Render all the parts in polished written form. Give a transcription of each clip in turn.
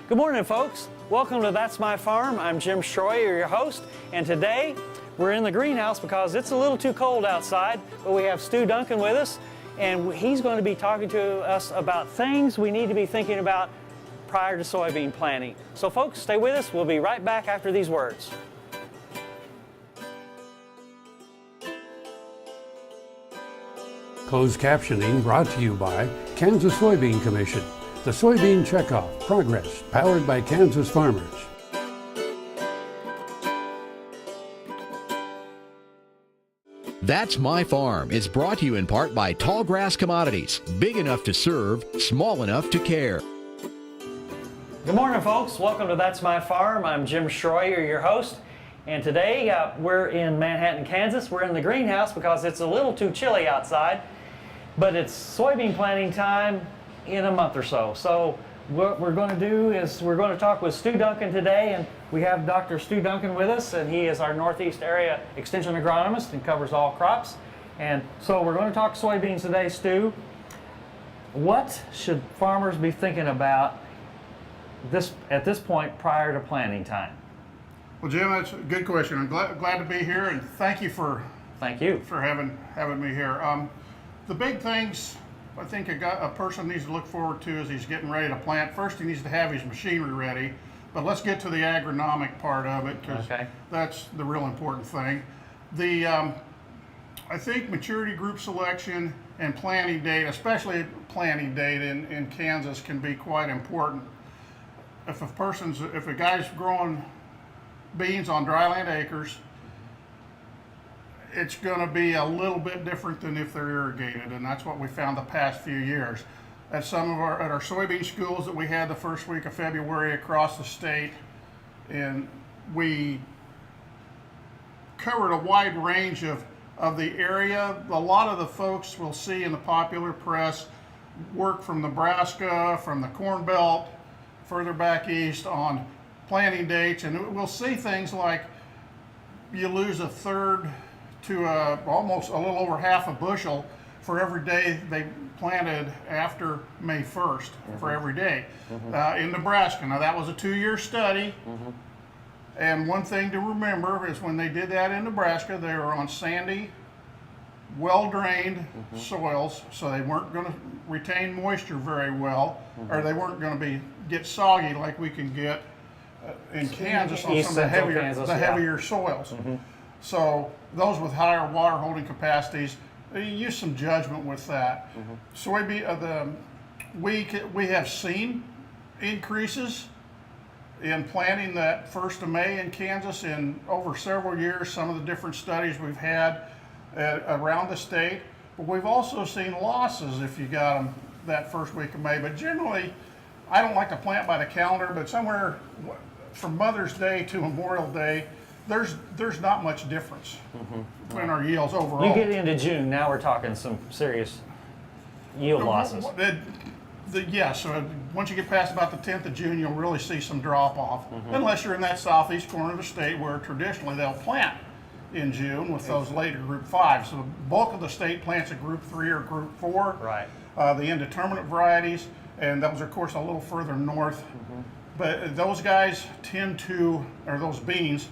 Good morning, folks. Welcome to That's My Farm. I'm Jim Shroyer, your host, and today we're in the greenhouse because it's a little too cold outside, but we have Stu Duncan with us, and he's going to be talking to us about things we need to be thinking about prior to soybean planting. So folks, stay with us. We'll be right back after these words. Closed captioning brought to you by Kansas Soybean Commission. The Soybean Checkoff Progress, powered by Kansas farmers. That's My Farm is brought to you in part by Tallgrass Commodities, big enough to serve, small enough to care. Good morning, folks. Welcome to That's My Farm. I'm Jim Shroyer, your host, and today we're in Manhattan, Kansas. We're in the greenhouse because it's a little too chilly outside, but it's soybean planting time in a month or so. So what we're going to do is we're going to talk with Stu Duncan today, and we have Dr. Stu Duncan with us, and he is our Northeast area extension agronomist and covers all crops. And so we're going to talk soybeans today. Stu, what should farmers be thinking about at this point prior to planting time? Well, Jim, that's a good question. I'm glad to be here, and thank you for having me here. The big things I think a person needs to look forward to as he's getting ready to plant. First, he needs to have his machinery ready, but let's get to the agronomic part of it, because that's the real important thing. I think maturity group selection and planting date, especially planting date in Kansas, can be quite important. If a guy's growing beans on dryland acres, it's going to be a little bit different than if they're irrigated, and that's what we found the past few years. At our soybean schools that we had the first week of February across the state, and we covered a wide range of the area. A lot of the folks we'll see in the popular press work from Nebraska, from the Corn Belt, further back east on planting dates, and we'll see things like you lose a third to almost a little over half a bushel for every day they planted after May 1st, for every day in Nebraska. Now that was a 2-year study, and one thing to remember is when they did that in Nebraska, they were on sandy, well-drained soils, so they weren't going to retain moisture very well, or they weren't going to get soggy like we can get in Kansas on some of the heavier soils. So those with higher water holding capacities, you use some judgment with that. Soybean, we have seen increases in planting that 1st of May in Kansas in over several years. Some of the different studies we've had around the state, but we've also seen losses if you got them that first week of May. But generally, I don't like to plant by the calendar, but somewhere from Mother's Day to Memorial Day, there's not much difference between our yields overall. You get into June, now we're talking some serious yield losses. So once you get past about the 10th of June, you'll really see some drop off, unless you're in that southeast corner of the state where traditionally they'll plant in June with those later group 5. So the bulk of the state plants a group 3 or group 4, the indeterminate varieties, and those are of course a little further north. But those guys those beans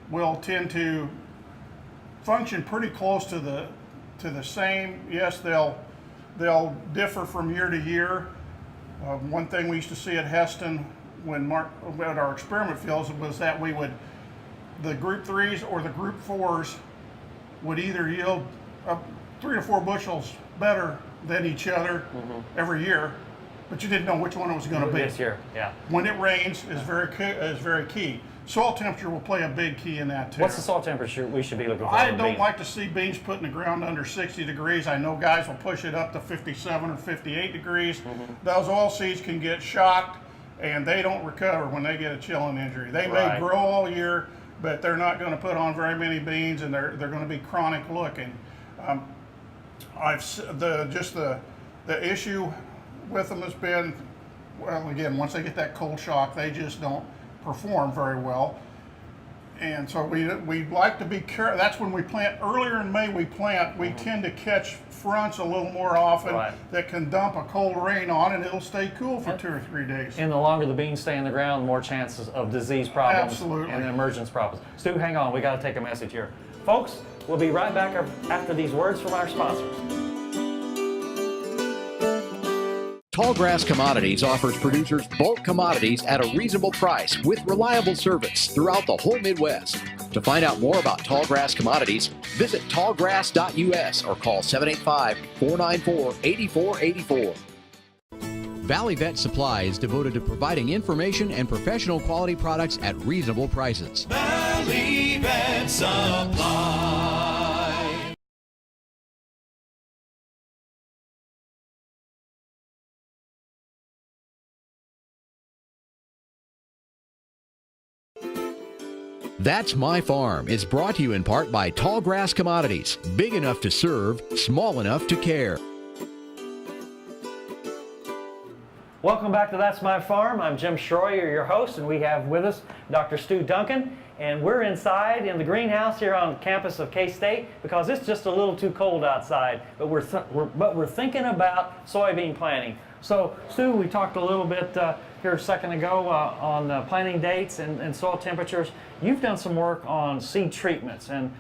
will tend to function pretty close to the same. Yes, they'll differ from year to year. One thing we used to see at Heston at our experiment fields was that the group 3s or the group 4s would either yield 3 to 4 bushels better than each other every year, but you didn't know which one it was going to be. This year, When it rains is very key. Soil temperature will play a big key in that too. What's the soil temperature we should be looking for? I don't like to see beans put in the ground under 60 degrees. I know guys will push it up to 57 or 58 degrees. Those oil seeds can get shocked, and they don't recover when they get a chilling injury. They may grow all year, but they're not going to put on very many beans, and they're going to be chronic looking. The issue with them has been, well, again, once they get that cold shock, they just don't perform very well. And so we like to be careful. That's when we plant. Earlier in May we plant. We tend to catch fronts a little more often that can dump a cold rain on, and it'll stay cool for 2 or 3 days. And the longer the beans stay in the ground, the more chances of disease problems and emergence problems. Stu, hang on. We got to take a message here. Folks, we'll be right back after these words from our sponsors. Tallgrass Commodities offers producers bulk commodities at a reasonable price with reliable service throughout the whole Midwest. To find out more about Tallgrass Commodities, visit tallgrass.us or call 785-494-8484. Valley Vet Supply is devoted to providing information and professional quality products at reasonable prices. Valley Vet Supply. That's My Farm is brought to you in part by Tallgrass Commodities, big enough to serve, small enough to care. Welcome back to That's My Farm. I'm Jim Shroyer, your host, and we have with us Dr. Stu Duncan, and we're inside in the greenhouse here on campus of K-State because it's just a little too cold outside, but we're thinking about soybean planting. So, Stu, we talked a little bit here a second ago on planting dates and soil temperatures. You've done some work on seed treatments and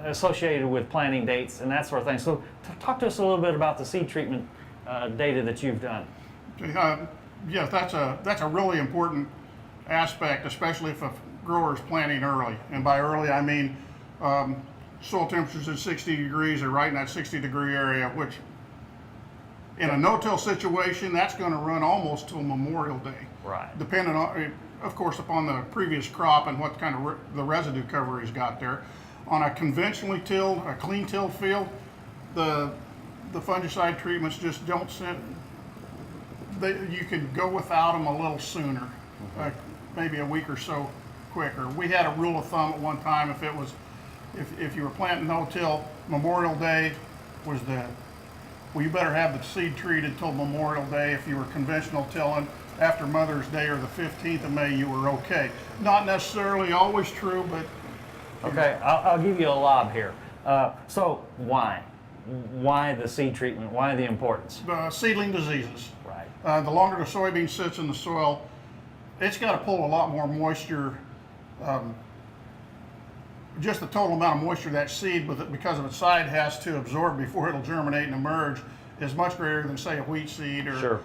associated with planting dates and that sort of thing. So, talk to us a little bit about the seed treatment data that you've done. Yes, that's a really important aspect, especially if a grower is planting early. And by early, I mean soil temperatures at 60 degrees or right in that 60-degree area, which in a no-till situation, that's going to run almost till Memorial Day. Right. Depending on, of course, upon the previous crop and what kind of the residue cover he's got there. On a conventionally tilled, a clean tilled field, the fungicide treatments just don't send. You could go without them a little sooner, maybe a week or so quicker. We had a rule of thumb at one time: if you were planting no-till, Memorial Day was well, you better have the seed treated till Memorial Day. If you were conventional tilling, after Mother's Day or the 15th of May, you were okay. Not necessarily always true, but okay, I'll give you a lob here. So why? Why the seed treatment? Why the importance? Seedling diseases. Right. The longer the soybean sits in the soil, it's got to pull a lot more moisture. Just the total amount of moisture that seed, because of its size, has to absorb before it'll germinate and emerge, is much greater than, say, a wheat seed or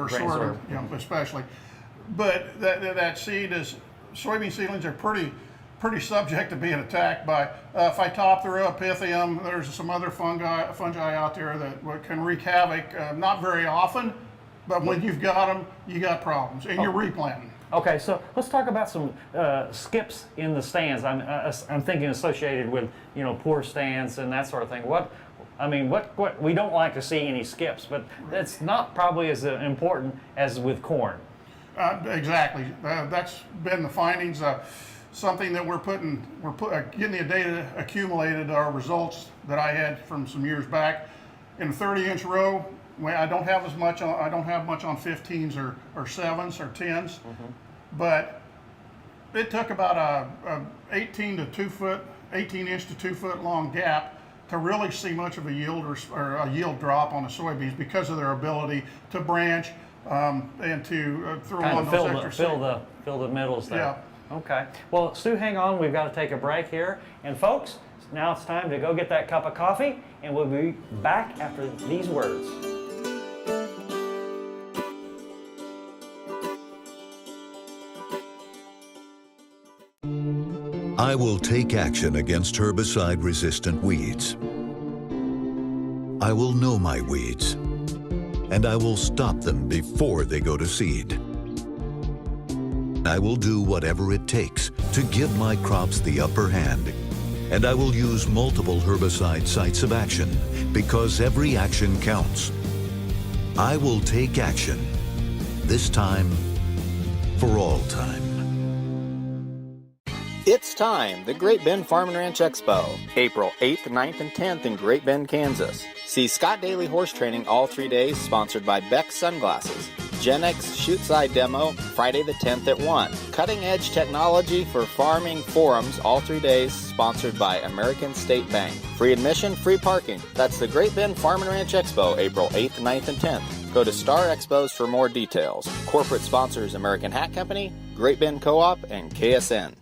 sorghum, especially. But that seed soybean seedlings are pretty subject to being attacked by Phytophthora, Pythium. There's some other fungi out there that can wreak havoc. Not very often, but when you've got them, you got problems, and you're replanting. Okay, so let's talk about some skips in the stands. I'm thinking associated with poor stands and that sort of thing. What we don't like to see any skips, but that's not probably as important as with corn. Exactly. That's been the findings. Something that we're getting the data accumulated, our results that I had from some years back. In a 30-inch row, I don't have much on 15s or 7s or 10s, but it took about a 18-inch to 2 foot long gap to really see much of a yield or a yield drop on the soybeans because of their ability to branch and to throw kind on of those extra fill the middles there. Yeah. Okay. Well, Stu, hang on. We've got to take a break here. And folks, now it's time to go get that cup of coffee, and we'll be back after these words. I will take action against herbicide-resistant weeds. I will know my weeds, and I will stop them before they go to seed. I will do whatever it takes to give my crops the upper hand, and I will use multiple herbicide sites of action because every action counts. I will take action, this time for all time. It's time, the Great Bend Farm and Ranch Expo, April 8th, 9th, and 10th in Great Bend, Kansas. See Scott Daly Horse Training all 3 days, sponsored by Beck Sunglasses. Gen X shoot side demo Friday the 10th at 1. Cutting edge technology for farming forums all 3 days, sponsored by American State Bank. Free admission, free parking. That's the Great Bend Farm and Ranch Expo, April 8th, 9th, and 10th. Go to Star Expos for more details. Corporate sponsors American Hat Company, Great Bend Co-op, and KSN.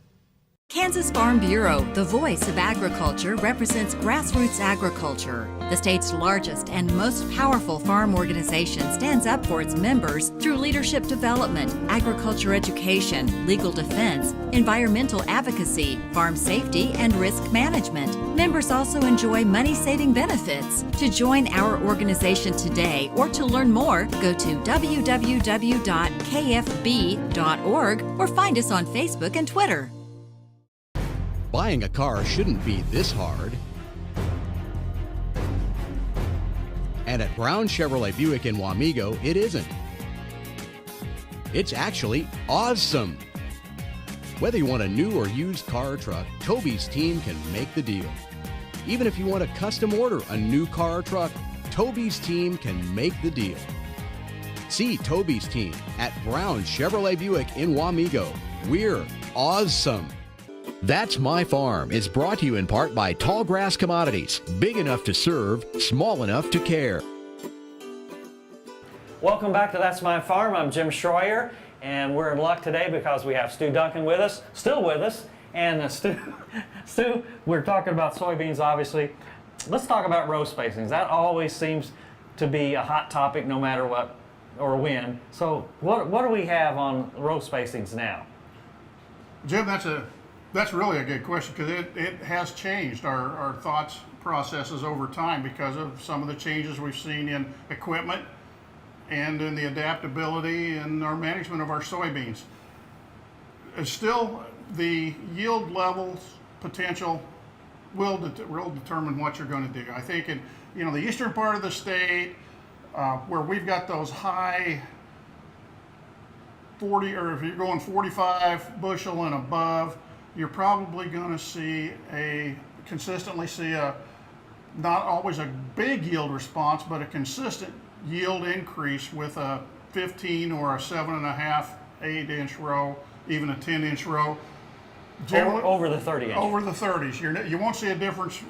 Kansas Farm Bureau, the voice of agriculture, represents grassroots agriculture. The state's largest and most powerful farm organization stands up for its members through leadership development, agriculture education, legal defense, environmental advocacy, farm safety, and risk management. Members also enjoy money-saving benefits. To join our organization today or to learn more, go to www.kfb.org or find us on Facebook and Twitter. Buying a car shouldn't be this hard. And at Brown Chevrolet Buick in Wamego, it isn't. It's actually awesome. Whether you want a new or used car or truck, Toby's team can make the deal. Even if you want to custom order a new car or truck, Toby's team can make the deal. See Toby's team at Brown Chevrolet Buick in Wamego. We're awesome. That's My Farm is brought to you in part by Tallgrass Commodities. Big enough to serve, small enough to care. Welcome back to That's My Farm. I'm Jim Shroyer, and we're in luck today because we have Stu Duncan with us, still with us. And Stu, we're talking about soybeans, obviously. Let's talk about row spacings. That always seems to be a hot topic no matter what or when. So what do we have on row spacings now? Jim, that's really a good question, because it has changed our thoughts processes over time because of some of the changes we've seen in equipment and in the adaptability in our management of our soybeans. It's still, the yield levels potential will determine what you're going to do. I think in the eastern part of the state, where we've got those high 40, or if you're going 45 bushel and above, you're probably going to consistently see not always a big yield response, but a consistent yield increase with a 15 or a 7.5, 8-inch row, even a 10-inch row. Over the 30 inch. Over the 30s. You won't see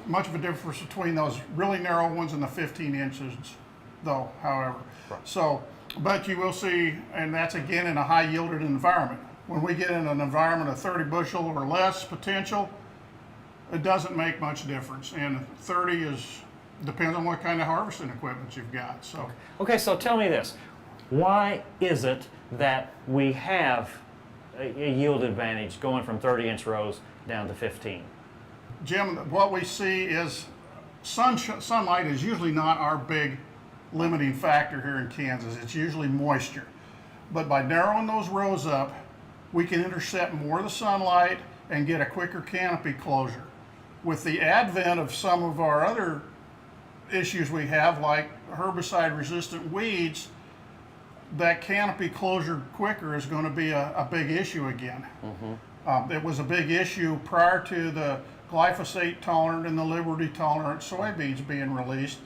much of a difference between those really narrow ones and the 15 inches, though, however. Right. So, but you will see, and that's again in a high yielded environment. When we get in an environment of 30 bushel or less potential, it doesn't make much difference. And 30 depends on what kind of harvesting equipment you've got. So. Okay, so tell me this. Why is it that we have a yield advantage going from 30-inch rows down to 15? Jim, what we see is sunlight is usually not our big limiting factor here in Kansas. It's usually moisture. But by narrowing those rows up, we can intercept more of the sunlight and get a quicker canopy closure. With the advent of some of our other issues we have, like herbicide-resistant weeds, that canopy closure quicker is going to be a big issue again. Mm-hmm. It was a big issue prior to the glyphosate-tolerant and the Liberty-tolerant soybeans being released.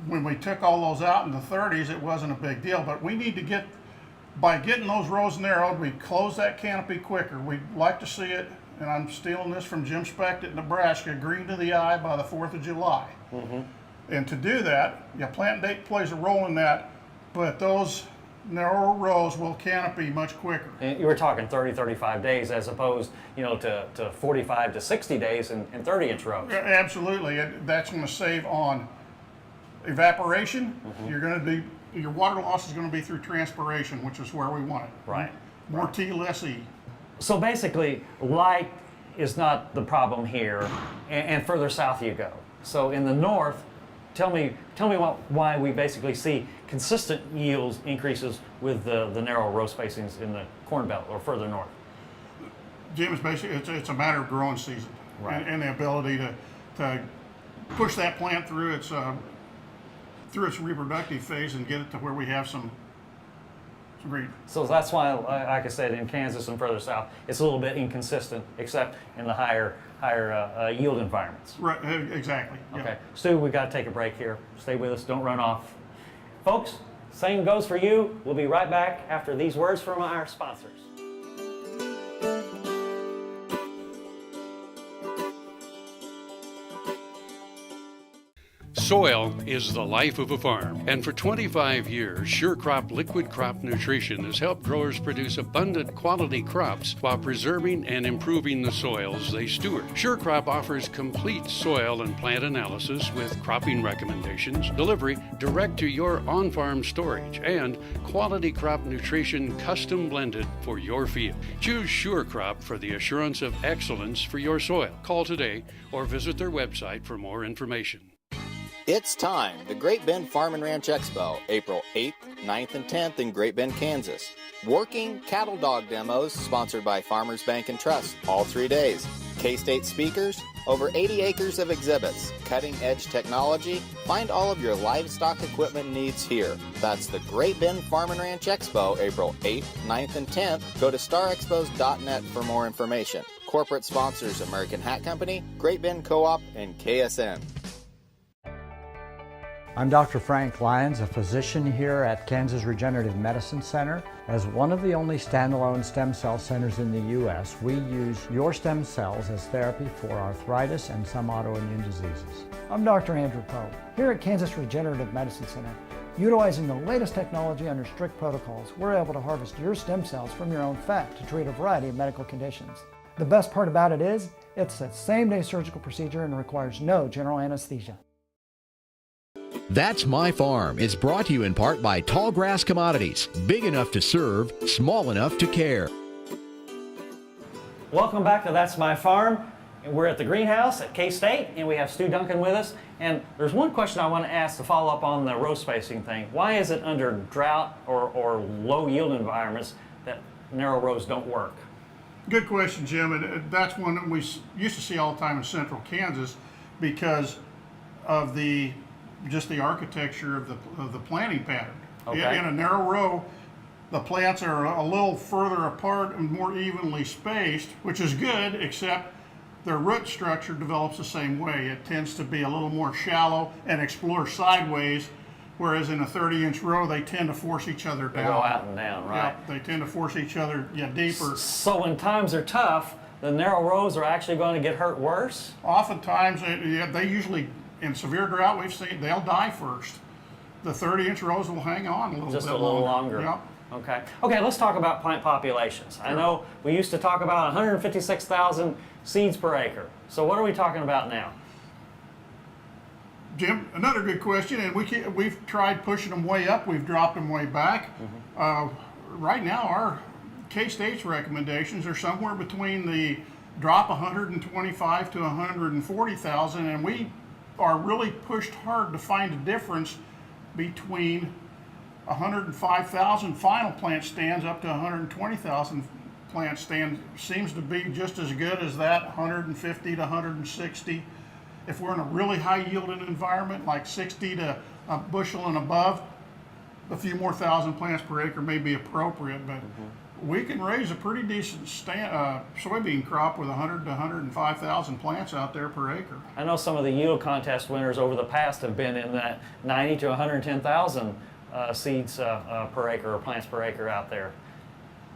When we took all those out in the 30s, it wasn't a big deal, but we need to by getting those rows narrowed, we close that canopy quicker. We'd like to see it, and I'm stealing this from Jim Specht at Nebraska, green to the eye by the 4th of July. Mm-hmm. And to do that, plant date plays a role in that, but those narrow rows will canopy much quicker. And you were talking 30, 35 days as opposed, to 45 to 60 days in 30-inch rows. Absolutely. That's going to save on evaporation. Mm-hmm. Your water loss is going to be through transpiration, which is where we want it. Right. More T, less E. So basically, light is not the problem here, and further south you go. So in the north, tell me why we basically see consistent yields increases with the narrow row spacings in the Corn Belt or further north. Jim, it's basically it's a matter of growing season, right, and the ability to push that plant through its reproductive phase and get it to where we have some green. So that's why, like I said, in Kansas and further south, it's a little bit inconsistent, except in the higher yield environments. Right, exactly. Okay, yeah. Stu, we got to take a break here. Stay with us, don't run off. Folks, Same goes for you. We'll be right back after these words from our sponsors. Soil is the life of a farm, and for 25 years, SureCrop Liquid Crop Nutrition has helped growers produce abundant quality crops while preserving and improving the soils they steward. SureCrop offers complete soil and plant analysis with cropping recommendations, delivery direct to your on-farm storage, and quality crop nutrition custom blended for your field. Choose SureCrop for the assurance of excellence for your soil. Call today or visit their website for more information. It's time. The Great Bend Farm and Ranch Expo, April 8th, 9th, and 10th in Great Bend, Kansas. Working cattle dog demos sponsored by Farmers Bank and Trust all 3 days. K-State speakers, over 80 acres of exhibits, cutting-edge technology. Find all of your livestock equipment needs here. That's the Great Bend Farm and Ranch Expo, April 8th, 9th, and 10th. Go to starexpos.net for more information. Corporate sponsors American Hat Company, Great Bend Co-op, and KSN. I'm Dr. Frank Lyons, a physician here at Kansas Regenerative Medicine Center. As one of the only standalone stem cell centers in the U.S., we use your stem cells as therapy for arthritis and some autoimmune diseases. I'm Dr. Andrew Poe, here at Kansas Regenerative Medicine Center. Utilizing the latest technology under strict protocols, we're able to harvest your stem cells from your own fat to treat a variety of medical conditions. The best part about it is, it's a same-day surgical procedure and requires no general anesthesia. That's My Farm is brought to you in part by Tallgrass Commodities. Big enough to serve, small enough to care. Welcome back to That's My Farm. We're at the greenhouse at K-State, and we have Stu Duncan with us. And there's one question I want to ask to follow up on the row spacing thing. Why is it under drought or low yield environments that narrow rows don't work? Good question, Jim, and that's one that we used to see all the time in central Kansas because of just the architecture of the planting pattern. Okay. In a narrow row, the plants are a little further apart and more evenly spaced, which is good, except their root structure develops the same way. It tends to be a little more shallow and explore sideways, whereas in a 30-inch row, they tend to force each other down. They go out and down, right? Yeah, they tend to force each other deeper. So when times are tough, the narrow rows are actually going to get hurt worse? Oftentimes, they usually, in severe drought, we've seen they'll die first. The 30-inch rows will hang on a little bit Just a little longer. Yep. Okay. Okay, let's talk about plant populations. Sure. I know we used to talk about 156,000 seeds per acre. So what are we talking about now? Jim, another good question, and we've tried pushing them way up. We've dropped them way back. Right now, our K-State's recommendations are somewhere between the drop 125 to 140,000, and we are really pushed hard to find a difference between 105,000 final plant stands up to 120,000 plant stand. Seems to be just as good as that 150 to 160. If we're in a really high yielding environment like 60 to a bushel and above, a few more thousand plants per acre may be appropriate, but we can raise a pretty decent soybean crop with 100 to 105,000 plants out there per acre. I know some of the yield contest winners over the past have been in that 90 to 110,000 seeds per acre or plants per acre out there.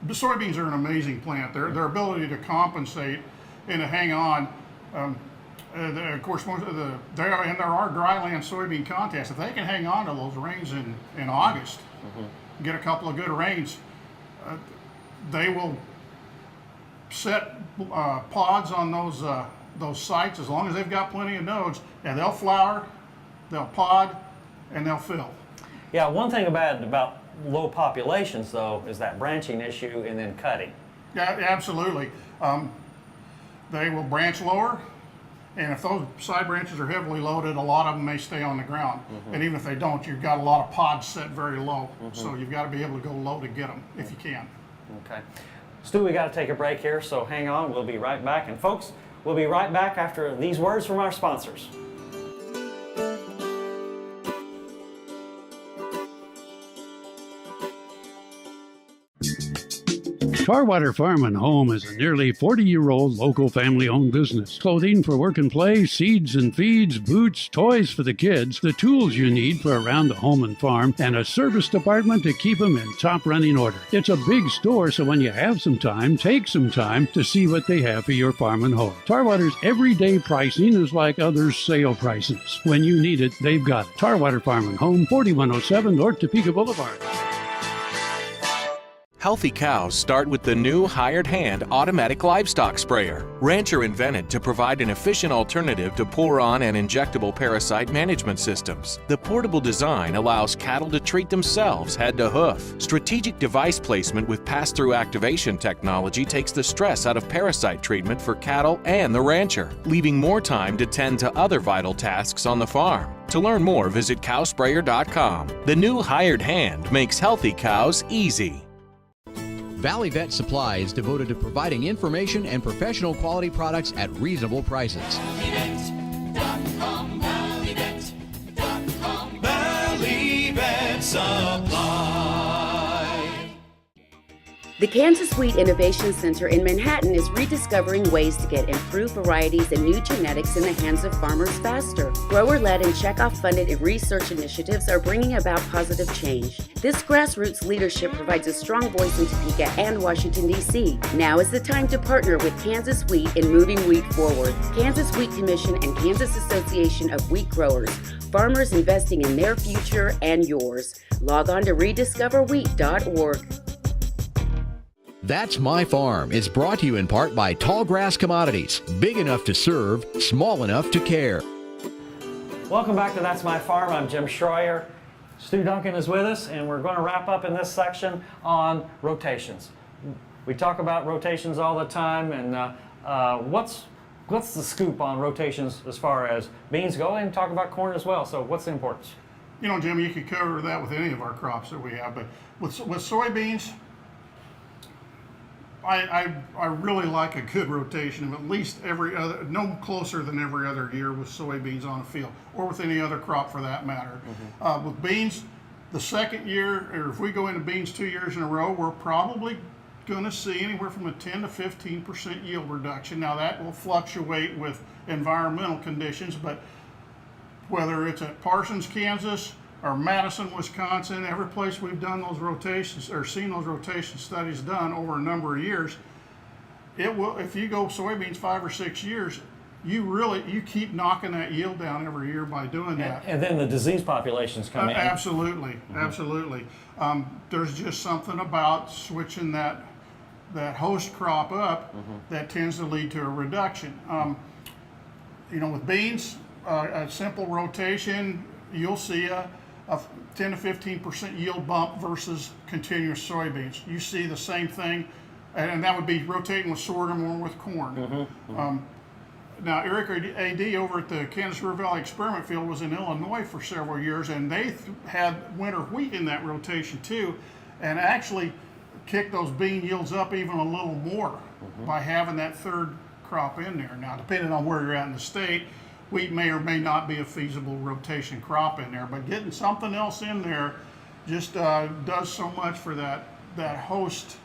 The soybeans are an amazing plant. Their ability to compensate and to hang on. Of course, there are dryland soybean contests. If they can hang on to those rains in August, get a couple of good rains, they will set pods on those sites as long as they've got plenty of nodes, and they'll flower, they'll pod, and they'll fill. Yeah, one thing about low populations though is that branching issue and then cutting. Yeah, absolutely. They will branch lower, and if those side branches are heavily loaded, a lot of them may stay on the ground. And even if they don't, you've got a lot of pods set very low, so you've got to be able to go low to get them if you can. Okay. Stu, we got to take a break here, so hang on. We'll be right back. And folks, we'll be right back after these words from our sponsors. Tarwater Farm and Home is a nearly 40-year-old local family-owned business. Clothing for work and play, seeds and feeds, boots, toys for the kids, the tools you need for around the home and farm, and a service department to keep them in top running order. It's a big store, so when you have some time, take some time to see what they have for your farm and home. Tarwater's everyday pricing is like others' sale prices. When you need it, they've got it. Tarwater Farm and Home, 4107 North Topeka Boulevard. Healthy cows start with the new hired hand automatic livestock sprayer. Rancher invented to provide an efficient alternative to pour-on and injectable parasite management systems. The portable design allows cattle to treat themselves head to hoof. Strategic device placement with pass-through activation technology takes the stress out of parasite treatment for cattle and the rancher, leaving more time to tend to other vital tasks on the farm. To learn more, visit cowsprayer.com. The new hired hand makes healthy cows easy. Valley Vet Supply is devoted to providing information and professional quality products at reasonable prices. ValleyVet.com, ValleyVet.com, Valley Vet Supply. The Kansas Wheat Innovation Center in Manhattan is rediscovering ways to get improved varieties and new genetics in the hands of farmers faster. Grower-led and checkoff-funded research initiatives are bringing about positive change. This grassroots leadership provides a strong voice in Topeka and Washington, D.C. Now is the time to partner with Kansas Wheat in moving wheat forward. Kansas Wheat Commission and Kansas Association of Wheat Growers. Farmers investing in their future and yours. Log on to rediscoverwheat.org. That's My Farm is brought to you in part by Tallgrass Commodities. Big enough to serve, small enough to care. Welcome back to That's My Farm. I'm Jim Shroyer. Stu Duncan is with us, and we're going to wrap up in this section on rotations. We talk about rotations all the time, and what's the scoop on rotations as far as beans go, and talk about corn as well. So what's the importance? You know, Jim, you could cover that with any of our crops that we have, but with soybeans, I really like a good rotation of at least every other, no closer than every other year with soybeans on the field, or with any other crop for that matter. With beans, the second year, or if we go into beans 2 years in a row, we're probably going to see anywhere from a 10 to 15% yield reduction. Now that will fluctuate with environmental conditions, but whether it's at Parsons, Kansas, or Madison, Wisconsin, every place we've done those rotations or seen those rotation studies done over a number of years, it will, if you go soybeans 5 or 6 years, you keep knocking that yield down every year by doing that. And then the disease populations come in. Absolutely, absolutely. There's just something about switching that host crop up that tends to lead to a reduction. You know, with beans, a simple rotation, you'll see a 10 to 15% yield bump versus continuous soybeans. You see the same thing, and that would be rotating with sorghum or with corn. Now, Eric A.D. over at the Kansas River Valley Experiment Field was in Illinois for several years, and they had winter wheat in that rotation too, and actually kicked those bean yields up even a little more by having that third crop in there. Now, depending on where you're at in the state, wheat may or may not be a feasible rotation crop in there, but getting something else in there just does so much for that host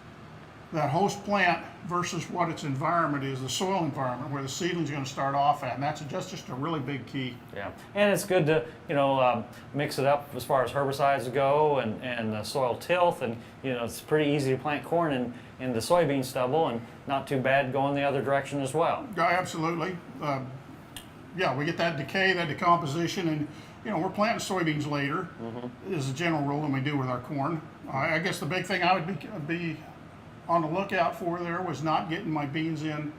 plant versus what its environment is, the soil environment where the seedling's going to start off at, and that's just a really big key. Yeah, and it's good to mix it up as far as herbicides go and soil tilth, and it's pretty easy to plant corn in the soybean stubble, and not too bad going the other direction as well. Absolutely. Yeah, we get that decay, that decomposition, and we're planting soybeans later is a general rule than we do with our corn. I guess the big thing I would be on the lookout for there was not getting my beans in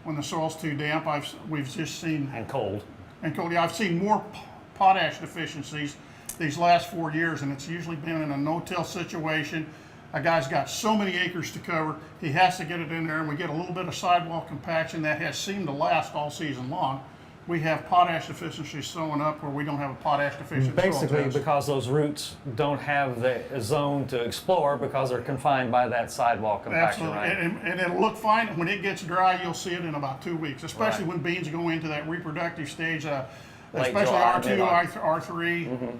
when the soil's too damp. We've just seen cold. Yeah, I've seen more potash deficiencies these last 4 years, and it's usually been in a no-till situation. A guy's got so many acres to cover, he has to get it in there, and we get a little bit of sidewall compaction that has seemed to last all season long. We have potash deficiencies showing up where we don't have a potash deficient Basically soil test. because those roots don't have the zone to explore because they're confined by that sidewall compaction. Absolutely, right? and it'll look fine. When it gets dry, you'll see it in about 2 weeks, especially when beans go into that reproductive stage, especially R2, R3.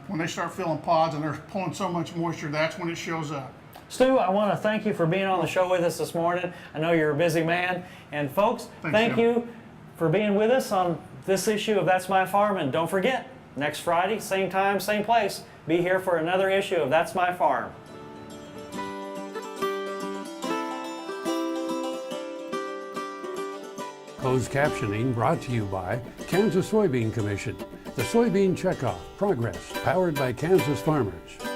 When they start filling pods and they're pulling so much moisture, that's when it shows up. Stu, I want to thank you for being on the show with us this morning. I know you're a busy man. And folks, thank you for being with us on this issue of That's My Farm. And don't forget, next Friday, same time, same place, be here for another issue of That's My Farm. Closed captioning brought to you by Kansas Soybean Commission. The Soybean Checkoff Progress, powered by Kansas farmers.